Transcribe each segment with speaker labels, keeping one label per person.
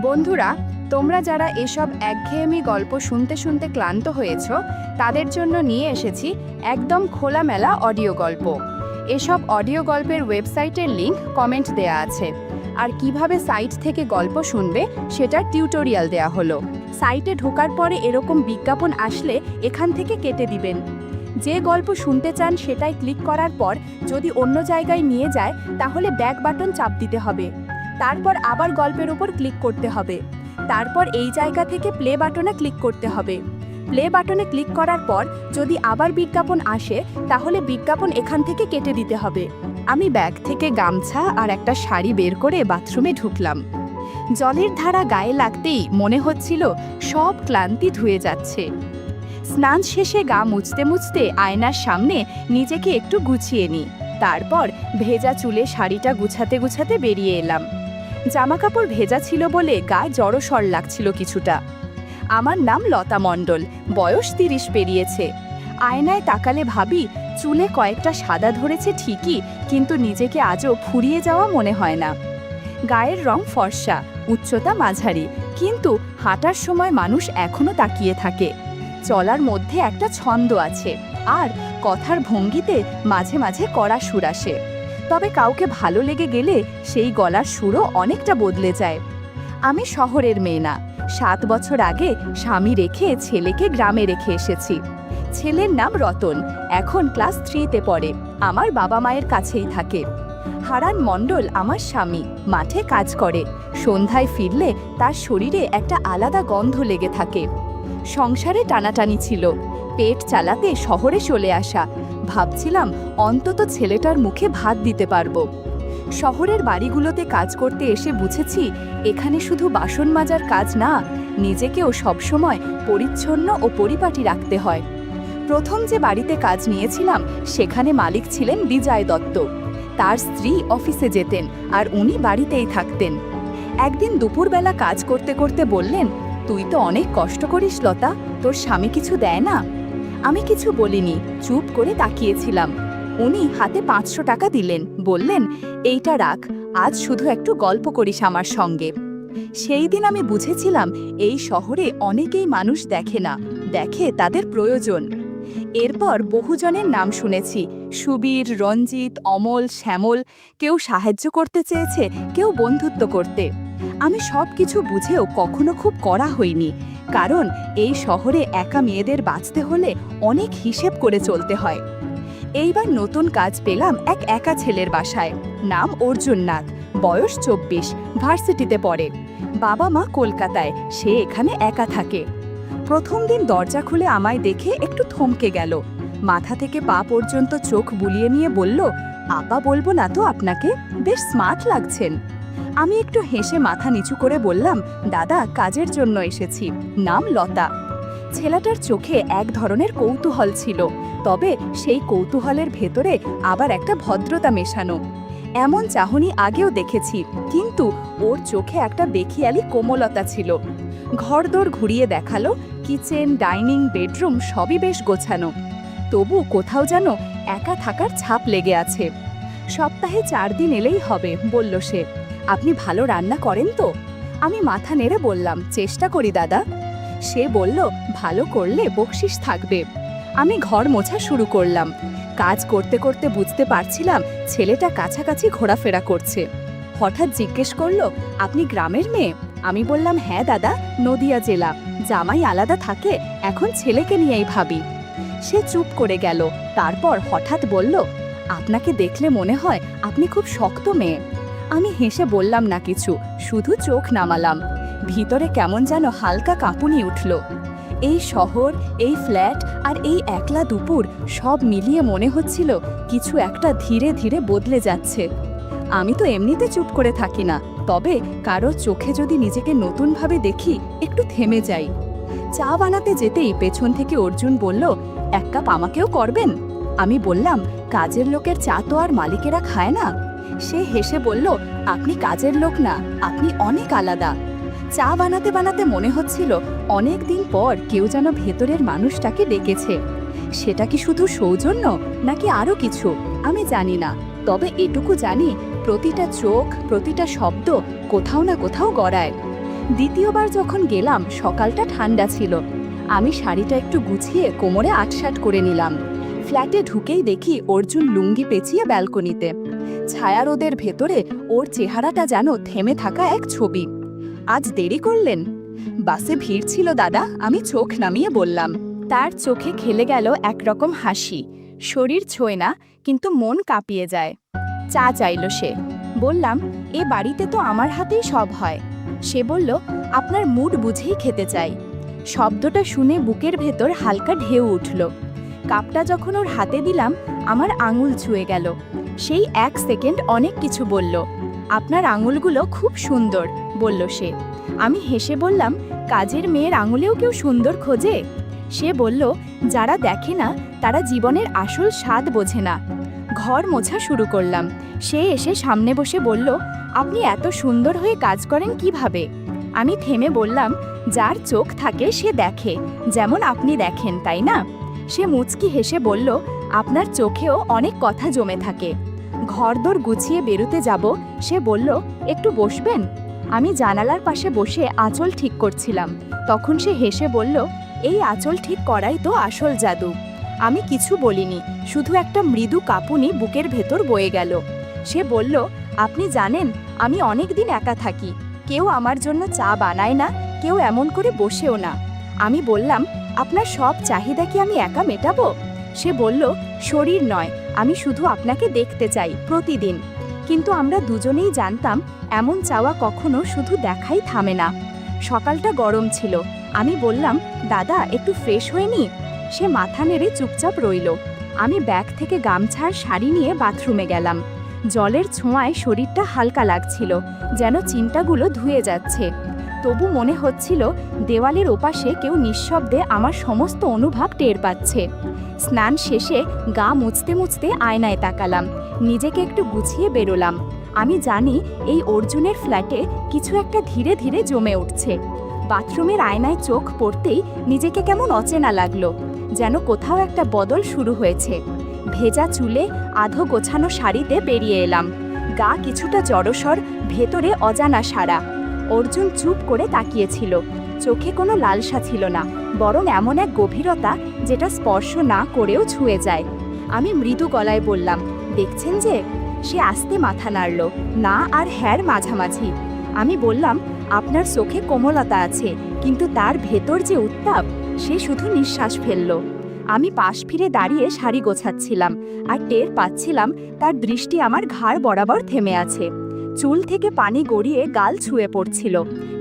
Speaker 1: বন্ধুরা, তোমরা যারা এসব একঘেয়েমি গল্প শুনতে শুনতে ক্লান্ত হয়েছ, তাদের জন্য নিয়ে এসেছি একদম খোলামেলা অডিও গল্প। এসব অডিও গল্পের ওয়েবসাইটের লিংক কমেন্ট দেয়া আছে, আর কিভাবে সাইট থেকে গল্প শুনবে সেটার টিউটোরিয়াল দেয়া হলো। সাইটে ঢোকার পরে এরকম বিজ্ঞাপন আসলে এখান থেকে কেটে দিবেন। যে গল্প শুনতে চান সেটাই ক্লিক করার পর যদি অন্য জায়গায় নিয়ে যায় তাহলে ব্যাক বাটন চাপ দিতে হবে। তারপর আবার গল্পের উপর ক্লিক করতে হবে। তারপর এই জায়গা থেকে প্লে বাটনে ক্লিক করতে হবে। প্লে বাটনে ক্লিক করার পর যদি আবার বিজ্ঞাপন আসে তাহলে বিজ্ঞাপন এখান থেকে কেটে দিতে হবে। আমি ব্যাগ থেকে গামছা আর একটা শাড়ি বের করে বাথরুমে ঢুকলাম। জলের ধারা গায়ে লাগতেই মনে হচ্ছিল সব ক্লান্তি ধুয়ে যাচ্ছে। স্নান শেষে গা মুছতে মুছতে আয়নার সামনে নিজেকে একটু গুছিয়ে নিই। তারপর ভেজা চুলে শাড়িটা গুছাতে গুছাতে বেরিয়ে এলাম। জামাকাপড় ভেজা ছিল বলে গায়ে জড়সড় লাগছিল কিছুটা। আমার নাম লতা মণ্ডল, বয়স 30 পেরিয়েছে। আয়নায় তাকালে ভাবি চুলে কয়েকটা সাদা ধরেছে ঠিকই, কিন্তু নিজেকে আজও ফুরিয়ে যাওয়া মনে হয় না। গায়ের রং ফর্সা, উচ্চতা মাঝারি, কিন্তু হাঁটার সময় মানুষ এখনো তাকিয়ে থাকে। চলার মধ্যে একটা ছন্দ আছে, আর কথার ভঙ্গিতে মাঝে মাঝে কড়া সুর আসে। তবে কাউকে ভালো লেগে গেলে সেই গলার সুরও অনেকটা বদলে যায়। আমি শহরের মেয়ে না। 7 বছর আগে স্বামী রেখে ছেলেকে গ্রামে রেখে এসেছি। ছেলের নাম রতন, এখন ক্লাস 3-তে পড়ে। আমার বাবা মায়ের কাছেই থাকে। হারান মণ্ডল আমার স্বামী, মাঠে কাজ করে। সন্ধ্যায় ফিরলে তার শরীরে একটা আলাদা গন্ধ লেগে থাকে। সংসারে টানাটানি ছিল, পেট চালাতে শহরে চলে আসা। ভাবছিলাম অন্তত ছেলেটার মুখে ভাত দিতে পারবো। শহরের বাড়িগুলোতে কাজ করতে এসে বুঝেছি এখানে শুধু বাসন মাজার কাজ না, নিজেকেও সবসময় পরিচ্ছন্ন ও পরিপাটি রাখতে হয়। প্রথম যে বাড়িতে কাজ নিয়েছিলাম সেখানে মালিক ছিলেন বিজয় দত্ত। তার স্ত্রী অফিসে যেতেন আর উনি বাড়িতেই থাকতেন। একদিন দুপুরবেলা কাজ করতে করতে বললেন, তুই তো অনেক কষ্ট করিস লতা, তোর স্বামী কিছু দেয় না? আমি কিছু বলিনি, চুপ করে তাকিয়েছিলাম। উনি হাতে 500 টাকা দিলেন, বললেন, এইটা রাখ, আজ শুধু একটু গল্প করিস আমার সঙ্গে। সেই দিন আমি বুঝেছিলাম এই শহরে অনেকেই মানুষ দেখে না, দেখে তাদের প্রয়োজন। এরপর বহুজনের নাম শুনেছি, সুবীর, রঞ্জিত, অমল, শ্যামল। কেউ সাহায্য করতে চেয়েছে, কেউ বন্ধুত্ব করতে। আমি সব কিছু বুঝেও কখনো খুব কড়া হইনি, কারণ এই শহরে একা মেয়েদের বাঁচতে হলে অনেক হিসেব করে চলতে হয়। এইবার নতুন কাজ পেলাম এক একা ছেলের বাসায়। নাম অর্জুন নাথ, বয়স 24, ভার্সিটিতে পড়ে। বাবা মা কলকাতায়, সে এখানে একা থাকে। প্রথম দিন দরজা খুলে আমায় দেখে একটু থমকে গেল। মাথা থেকে পা পর্যন্ত চোখ বুলিয়ে নিয়ে বলল, আপা বলবো না তো আপনাকে, বেশ স্মার্ট লাগছেন। আমি একটু হেসে মাথা নিচু করে বললাম, দাদা, কাজের জন্য এসেছি। নাম লতা। ছেলেটার চোখে এক ধরনের কৌতূহল ছিল, তবে সেই কৌতূহলের ভেতরে আবার একটা ভদ্রতা মেশানো। এমন চাহনি আগেও দেখেছি, কিন্তু ওর চোখে একটা বেখিয়ালি কোমলতা ছিল। ঘরদোর ঘুরিয়ে দেখালো, কিচেন, ডাইনিং, বেডরুম সবই বেশ গোছানো। তবু কোথাও যেন একা থাকার ছাপ লেগে আছে। সপ্তাহে 4 দিন এলেই হবে, বলল সে। আপনি ভালো রান্না করেন তো? আমি মাথা নেড়ে বললাম, চেষ্টা করি দাদা। সে বলল, ভালো করলে বকশিশ থাকবে। আমি ঘর মোছা শুরু করলাম। কাজ করতে করতে বুঝতে পারছিলাম ছেলেটা কাছাকাছি ঘোরাফেরা করছে। হঠাৎ জিজ্ঞেস করলো, আপনি গ্রামের মেয়ে? আমি বললাম, হ্যাঁ দাদা, নদিয়া জেলা। জামাই আলাদা থাকে, এখন ছেলেকে নিয়েই ভাবি। সে চুপ করে গেল, তারপর হঠাৎ বলল, আপনাকে দেখলে মনে হয় আপনি খুব শক্ত মেয়ে। আমি হেসে বললাম না কিছু, শুধু চোখ নামালাম। ভিতরে কেমন যেন হালকা কাঁপুনি উঠল। এই শহর, এই ফ্ল্যাট আর এই একলা দুপুর সব মিলিয়ে মনে হচ্ছিল কিছু একটা ধীরে ধীরে বদলে যাচ্ছে। আমি তো এমনিতে চুপ করে থাকি না, তবে কারো চোখে যদি নিজেকে নতুনভাবে দেখি একটু থেমে যাই। চা বানাতে যেতেই পেছন থেকে অর্জুন বলল, 1 কাপ আমাকেও করবেন? আমি বললাম, কাজের লোকের চা তো আর মালিকেরা খায় না। সে হেসে বলল, আপনি কাজের লোক না, আপনি অনেক আলাদা। চা বানাতে বানাতে মনে হচ্ছিল অনেক দিন পর কেউ যেন ভেতরের মানুষটাকে ডেকেছে। সেটা কি শুধু সৌজন্য নাকি আরও কিছু আমি জানি না, তবে এটুকু জানি প্রতিটা চোখ, প্রতিটা শব্দ কোথাও না কোথাও গড়ায়। দ্বিতীয়বার যখন গেলাম সকালটা ঠান্ডা ছিল। আমি শাড়িটা একটু গুছিয়ে কোমরে আটসাট করে নিলাম। ফ্ল্যাটে ঢুকেই দেখি অর্জুন লুঙ্গি পেঁচিয়ে ব্যালকনিতে। ছায়া রোদের ভেতরে ওর চেহারাটা যেন থেমে থাকা এক ছবি। আজ দেরি করলেন? বাসে ভিড় ছিল দাদা, আমি চোখ নামিয়ে বললাম। তার চোখে খেলে গেল একরকম হাসি। শরীর ছোঁয় না, কিন্তু মন কাঁপিয়ে যায়। চা চাইল সে। বললাম, এ বাড়িতে তো আমার হাতেই সব হয়। সে বলল, আপনার মুড বুঝেই খেতে চাই। শব্দটা শুনে বুকের ভেতর হালকা ঢেউ উঠল। কাপটা যখন ওর হাতে দিলাম, আমার আঙুল ছুঁয়ে গেল। সেই 1 সেকেন্ড অনেক কিছু বলল। আপনার আঙুলগুলো খুব সুন্দর, বলল সে। আমি হেসে বললাম, কাজের মেয়ের আঙুলেও কেউ সুন্দর খোঁজে? সে বলল, যারা দেখে না তারা জীবনের আসল স্বাদ বোঝে না। ঘর মোছা শুরু করলাম। সে এসে সামনে বসে বলল, আপনি এত সুন্দর হয়ে কাজ করেন কিভাবে? আমি থেমে বললাম, যার চোখ থাকে সে দেখে, যেমন আপনি দেখেন, তাই না? সে মুচকি হেসে বলল, আপনার চোখেও অনেক কথা জমে থাকে। ঘরদোর গুছিয়ে বেরোতে যাব, সে বলল, একটু বসবেন? আমি জানালার পাশে বসে আঁচল ঠিক করছিলাম। তখন সে হেসে বলল, এই আঁচল ঠিক করাই তো আসল জাদু। আমি কিছু বলিনি, শুধু একটা মৃদু কাঁপুনি বুকের ভেতর বয়ে গেল। সে বলল, আপনি জানেন, আমি অনেক দিন একা থাকি। কেউ আমার জন্য চা বানায় না, কেউ এমন করে বসেও না। আমি বললাম, আপনার সব চাহিদা কি আমি একা মেটাবো? সে বলল, শরীর নয়, আমি শুধু আপনাকে দেখতে চাই প্রতিদিন। কিন্তু আমরা দুজনেই জানতাম, এমন চাওয়া কখনো শুধু দেখাই থামে না। সকালটা গরম ছিল। আমি বললাম, দাদা একটু ফ্রেশ হয়ে নি। সে মাথা নেড়ে চুপচাপ রইল। আমি ব্যাগ থেকে গামছার শাড়ি নিয়ে বাথরুমে গেলাম। জলের ছোঁয়ায় শরীরটা হালকা লাগছিল, যেন চিন্তাগুলো ধুয়ে যাচ্ছে। তবু মনে হচ্ছিল দেওয়ালের ওপাশে কেউ নিঃশব্দে আমার সমস্ত অনুভব টের পাচ্ছে। স্নান শেষে গা মুছতে মুছতে আয়নায় তাকালাম। নিজেকে একটু গুছিয়ে বেরোলাম। আমি জানি এই অর্জুনের ফ্ল্যাটে কিছু একটা ধীরে ধীরে জমে উঠছে। বাথরুমের আয়নায় চোখ পড়তেই নিজেকে কেমন অচেনা লাগলো, যেন কোথাও একটা বদল শুরু হয়েছে। ভেজা চুলে আধো গোছানো শাড়িতে বেরিয়ে এলাম। গা কিছুটা জড়সড়, ভেতরে অজানা সাড়া। অর্জুন চুপ করে তাকিয়েছিল। চোখে কোনো লালসা ছিল না, বরং এমন এক গভীরতা যেটা স্পর্শ না করেও ছুঁয়ে যায়। আমি মৃদু গলায় বললাম, দেখছেন যে? সে আস্তে মাথা নাড়ল, না আর হ্যার মাঝামাঝি। আমি বললাম, আপনার চোখে কোমলতা আছে, কিন্তু তার ভেতর যে উত্তাপ, সে শুধু নিঃশ্বাস ফেলল। আমি পাশ ফিরে দাঁড়িয়ে শাড়ি গোছাচ্ছিলাম, আর টের পাচ্ছিলাম তার দৃষ্টি আমার ঘাড় বরাবর থেমে আছে। চুল থেকে পানি গড়িয়ে গাল ছুঁয়ে পড়ছিল।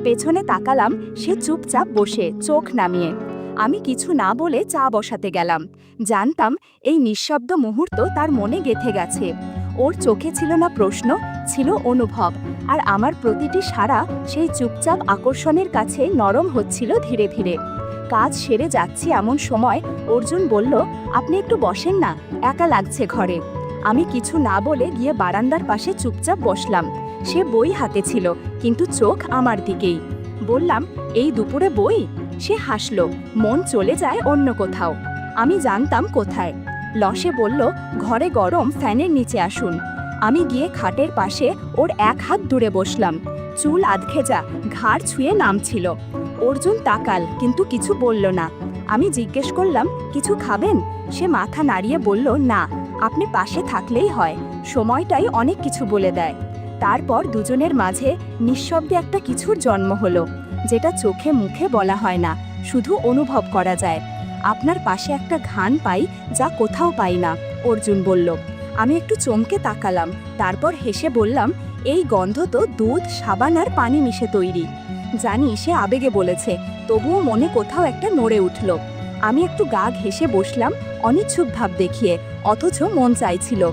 Speaker 1: পেছনে তাকালাম, সে চুপচাপ বসে, চোখ নামিয়ে। আমি কিছু না বলে চা বসাতে গেলাম। জানতাম এই নিঃশব্দ মুহূর্ত তার মনে গেঁথে গেছে। ওর চোখে ছিল না প্রশ্ন, ছিল অনুভব। আর আমার প্রতিটি সাড়া সেই চুপচাপ আকর্ষণের কাছে নরম হচ্ছিল ধীরে ধীরে। কাজ সেরে যাচ্ছি এমন সময় অর্জুন বলল, আপনি একটু বসেন না, একা লাগছে ঘরে। আমি কিছু না বলে গিয়ে বারান্দার পাশে চুপচাপ বসলাম। সে বই হাতে ছিল, কিন্তু চোখ আমার দিকেই। বললাম, এই দুপুরে বই? সে হাসল, মন চলে যায় অন্য কোথাও। আমি জানতাম কোথায়। লসে বলল, ঘরে গরম, ফ্যানের নিচে আসুন। আমি গিয়ে খাটের পাশে ওর 1 হাত দূরে বসলাম। চুল আধখেজা, ঘাড় ছুঁয়ে নামছিল। অর্জুন তাকাল, কিন্তু কিছু বলল না। আমি জিজ্ঞেস করলাম, কিছু খাবেন? সে মাথা নাড়িয়ে বলল, না, আপনি পাশে থাকলেই হয়। সময়টাই অনেক কিছু বলে দেয়। তারপর দুজনের মাঝে নিঃশব্দে একটা কিছুর জন্ম হলো, যেটা চোখে মুখে বলা হয় না, শুধু অনুভব করা যায়। আপনার পাশে একটা ঘ্রাণ পাই, যা কোথাও পাই না, অর্জুন বলল। আমি একটু চমকে তাকালাম, তারপর হেসে বললাম, এই গন্ধ তো দুধ, সাবান আর পানি মিশে তৈরি। জানি সে আবেগে বলেছে, তবুও মনে কোথাও একটা নড়ে উঠল। আমি একটু গা ঘেঁষে বসলাম, অনিচ্ছুক ভাব দেখিয়ে, অথচ মন চাইছিল।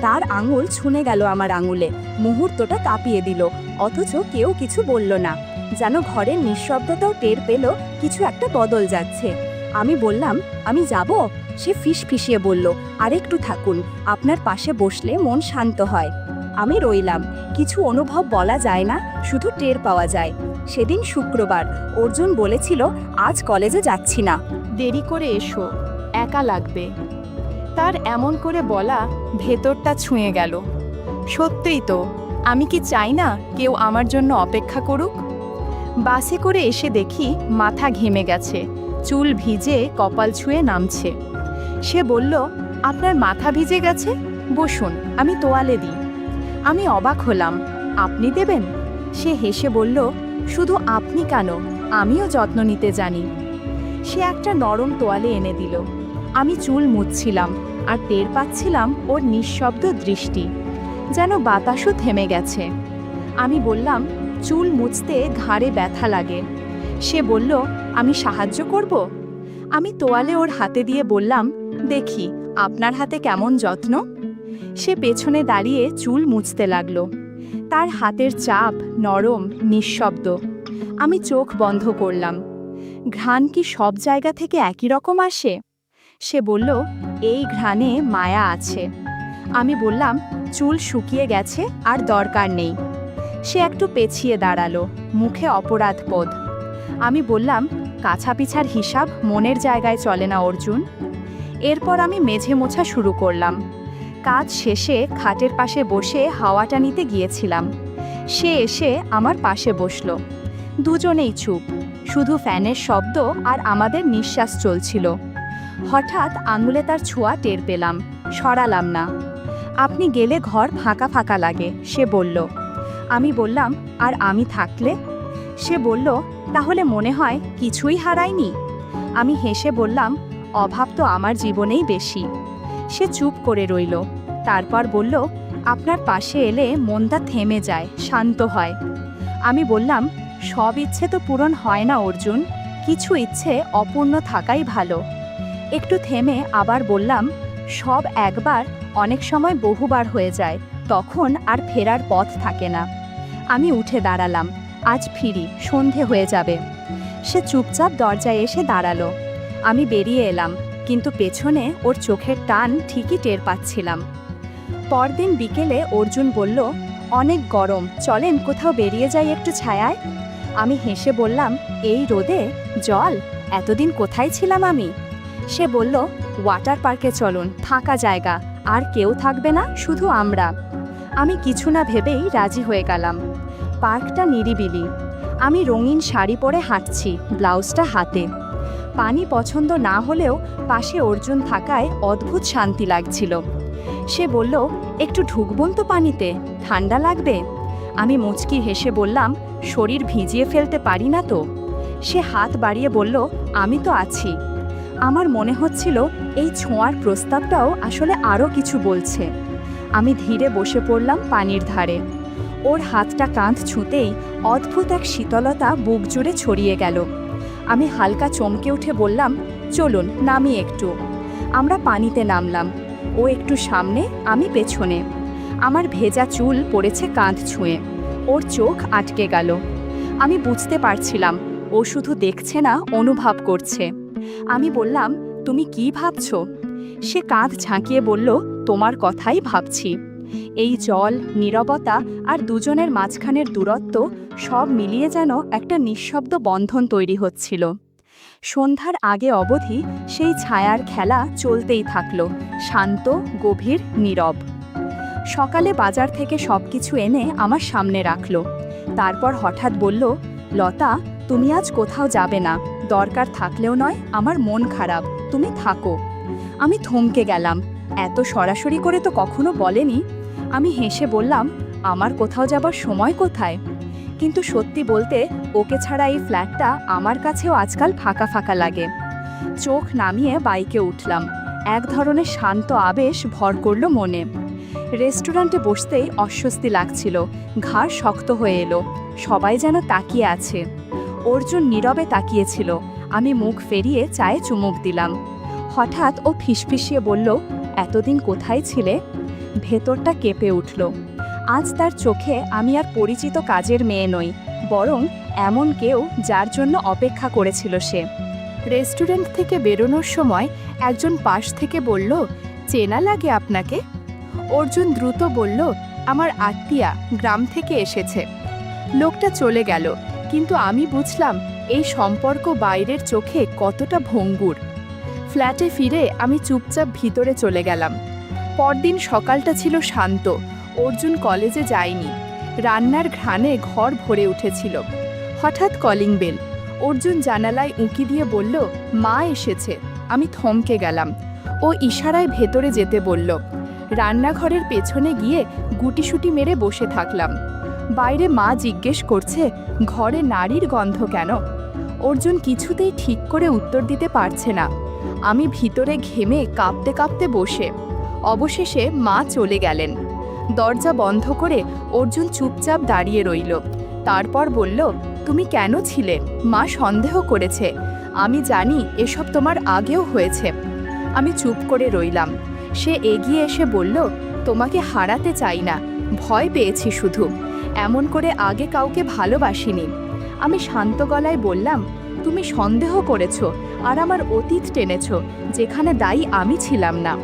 Speaker 1: তার আঙুল ছুঁয়ে গেল আমার আঙুলে, মুহূর্তটা কাঁপিয়ে দিল। অথচ কেউ কিছু বলল না, যেন ঘরের নিঃশব্দতাও টের পেল কিছু একটা বদল যাচ্ছে। আমি বললাম, আমি যাব? সে ফিসফিসিয়ে বলল, আরেকটু থাকুন, আপনার পাশে বসলে মন শান্ত হয়। আমি রইলাম। কিছু অনুভব বলা যায় না, শুধু টের পাওয়া যায়। সেদিন শুক্রবার। অর্জুন বলেছিল, আজ কলেজে যাচ্ছি না, দেরি করে এসো, একা লাগবে। তার এমন করে বলা ভেতরটা ছুঁয়ে গেল। সত্যিই তো, আমি কি চাই না কেউ আমার জন্য অপেক্ষা করুক? বাসে করে এসে দেখি মাথা ঘেমে গেছে, চুল ভিজে কপাল ছুঁয়ে নামছে। সে বলল, আপনার মাথা ভিজে গেছে, বসুন, আমি তোয়ালে দিই। আমি অবাক হলাম, আপনি দেবেন? সে হেসে বলল, শুধু আপনি কেন, আমিও যত্ন নিতে জানি। সে একটা নরম তোয়ালে এনে দিল। আমি চুল মুছছিলাম আর টের পাচ্ছিলাম ওর নিঃশব্দ দৃষ্টি, যেন বাতাসও থেমে গেছে। আমি বললাম, চুল মুছতে ঘাড়ে ব্যথা লাগে। সে বলল, আমি সাহায্য করব? আমি তোয়ালে ওর হাতে দিয়ে বললাম, দেখি আপনার হাতে কেমন যত্ন। সে পেছনে দাঁড়িয়ে চুল মুছতে লাগলো। তার হাতের চাপ নরম, নিঃশব্দ। আমি চোখ বন্ধ করলাম। ঘ্রাণ কি সব জায়গা থেকে একই রকম আসে? সে বলল, এই ঘ্রাণে মায়া আছে। আমি বললাম, চুল শুকিয়ে গেছে আর দরকার নেই। সে একটু পেছিয়ে দাঁড়ালো, মুখে অপরাধ বোধ। আমি বললাম, কাছাপিছার হিসাব মনের জায়গায় চলে না অর্জুন। এরপর আমি মেঝে মোছা শুরু করলাম। কাজ শেষে খাটের পাশে বসে হাওয়াটা নিতে গিয়েছিলাম। সে এসে আমার পাশে বসলো। দুজনেই চুপ, শুধু ফ্যানের শব্দ আর আমাদের নিঃশ্বাস চলছিল। হঠাৎ আঙুলে তার ছোঁয়া টের পেলাম, সরালাম না। আপনি গেলে ঘর ফাঁকা ফাঁকা লাগে, সে বলল। আমি বললাম, আর আমি থাকলে? সে বলল, তাহলে মনে হয় কিছুই হারায়নি। আমি হেসে বললাম, অভাব তো আমার জীবনেই বেশি। সে চুপ করে রইল, তারপর বলল, আপনার পাশে এলে মনটা থেমে যায়, শান্ত হয়। আমি বললাম, সব ইচ্ছে তো পূরণ হয় না অর্জুন, কিছু ইচ্ছে অপূর্ণ থাকাই ভালো। একটু থেমে আবার বললাম, সব একবার, অনেক সময় বহুবার হয়ে যায়, তখন আর ফেরার পথ থাকে না। আমি উঠে দাঁড়ালাম, আজ ফিরি, সন্ধে হয়ে যাবে। সে চুপচাপ দরজায় এসে দাঁড়ালো। আমি বেরিয়ে এলাম, কিন্তু পেছনে ওর চোখের টান ঠিকই টের পাচ্ছিলাম। পরদিন বিকেলে অর্জুন বলল, অনেক গরম, চলেন কোথাও বেরিয়ে যাই একটু ছায়ায়। আমি হেসে বললাম, এই রোদে জল, এতদিন কোথায় ছিলাম আমি? সে বলল, ওয়াটার পার্কে চলুন, ফাঁকা জায়গা, আর কেউ থাকবে না, শুধু আমরা। আমি কিছু না ভেবেই রাজি হয়ে গেলাম। পার্কটা নিরিবিলি। আমি রঙিন শাড়ি পরে হাঁটছি, ব্লাউজটা হাতে। পানি পছন্দ না হলেও পাশে অর্জুন থাকায় অদ্ভুত শান্তি লাগছিল। সে বলল, একটু ঢুকবন তো পানিতে, ঠান্ডা লাগবে। আমি মুচকি হেসে বললাম, শরীর ভিজিয়ে ফেলতে পারি না তো। সে হাত বাড়িয়ে বলল, আমি তো আছি। আমার মনে হচ্ছিল এই ছোঁয়ার প্রস্তাবটাও আসলে আরও কিছু বলছে। আমি ধীরে বসে পড়লাম পানির ধারে। ওর হাতটা কাঁধ ছুঁতেই অদ্ভুত এক শীতলতা বুক জুড়ে ছড়িয়ে গেল। আমি হালকা চমকে উঠে বললাম, চলুন নামি একটু। আমরা পানিতে নামলাম, ও একটু সামনে, আমি পেছনে। আমার ভেজা চুল পড়েছে কাঁধ ছুঁয়ে। ওর চোখ আটকে গেল। আমি বুঝতে পারছিলাম ও শুধু দেখছে না, অনুভব করছে। আমি বললাম, তুমি কি ভাবছো? সে কাঁধ ঝাঁকিয়ে বলল, তোমার কথাই ভাবছি। এই জল, নীরবতা আর দুজনের মাঝখানের দূরত্ব সব মিলিয়ে যেন একটা নিঃশব্দ বন্ধন তৈরি হচ্ছিল। সন্ধ্যার আগে অবধি সেই ছায়ার খেলা চলতেই থাকলো, শান্ত, গভীর, নীরব। সকালে বাজার থেকে সবকিছু এনে আমার সামনে রাখলো। তারপর হঠাৎ বলল, লতা, তুমি আজ কোথাও যাবে না, দরকার থাকলেও নয়, আমার মন খারাপ, তুমি থাকো। আমি থমকে গেলাম, এত সরাসরি করে তো কখনো বলেনি। আমি হেসে বললাম, আমার কোথাও যাবার সময় কোথায়? কিন্তু সত্যি বলতে, ওকে ছাড়া এই ফ্ল্যাটটা আমার কাছেও আজকাল ফাঁকা ফাঁকা লাগে। চোখ নামিয়ে বাইকে উঠলাম। এক ধরনের শান্ত আবেশ ভর করল মনে। রেস্টুরেন্টে বসতেই অস্বস্তি লাগছিল, ঘাড় শক্ত হয়ে এলো। সবাই যেন তাকিয়ে আছে। অর্জুন নীরবে তাকিয়েছিল। আমি মুখ ফেরিয়ে চায়ে চুমুক দিলাম। হঠাৎ ও ফিসফিসিয়ে বলল, এতদিন কোথায় ছিলে? ভেতরটা কেঁপে উঠল। আজ তার চোখে আমি আর পরিচিত কাজের মেয়ে নই, বরং এমন কেউ যার জন্য অপেক্ষা করেছিল সে। রেস্টুরেন্ট থেকে বেরোনোর সময় একজন পাশ থেকে বলল, চেনা লাগে আপনাকে? অর্জুন দ্রুত বলল, আমার আত্মীয়া, গ্রাম থেকে এসেছে। লোকটা চলে গেল, কিন্তু আমি বুঝলাম এই সম্পর্ক বাইরের চোখে কতটা ভঙ্গুর। ফ্ল্যাটে ফিরে আমি চুপচাপ ভিতরে চলে গেলাম। পরদিন সকালটা ছিল শান্ত। অর্জুন কলেজে যায়নি। রান্নার ঘ্রাণে ঘর ভরে উঠেছিল। হঠাৎ কলিং বেল। অর্জুন জানালায় উঁকি দিয়ে বলল, মা এসেছে। আমি থমকে গেলাম। ও ইশারায় ভেতরে যেতে বলল। রান্নাঘরের পেছনে গিয়ে গুটিসুটি মেরে বসে থাকলাম। বাইরে মা জিজ্ঞেস করছে, ঘরে নারীর গন্ধ কেন? অর্জুন কিছুতেই ঠিক করে উত্তর দিতে পারছে না। আমি ভিতরে ঘেমে কাঁপতে কাঁপতে বসে। অবশেষে মা চলে গেলেন। দরজা বন্ধ করে অর্জুন চুপচাপ দাঁড়িয়ে রইল। তারপর বলল, তুমি কেন ছিলে? মা সন্দেহ করেছে। আমি জানি এসব তোমার আগেও হয়েছে। আমি চুপ করে রইলাম। সে এগিয়ে এসে বলল, তোমাকে হারাতে চাই না, ভয় পেয়েছি শুধু। এমন করে আগে কাউকে ভালোবাসিনি। আমি শান্ত গলায় বললাম, তুমি সন্দেহ করেছো আর আমার অতীত টেনেছো, যেখানে দায়ী আমি ছিলাম না।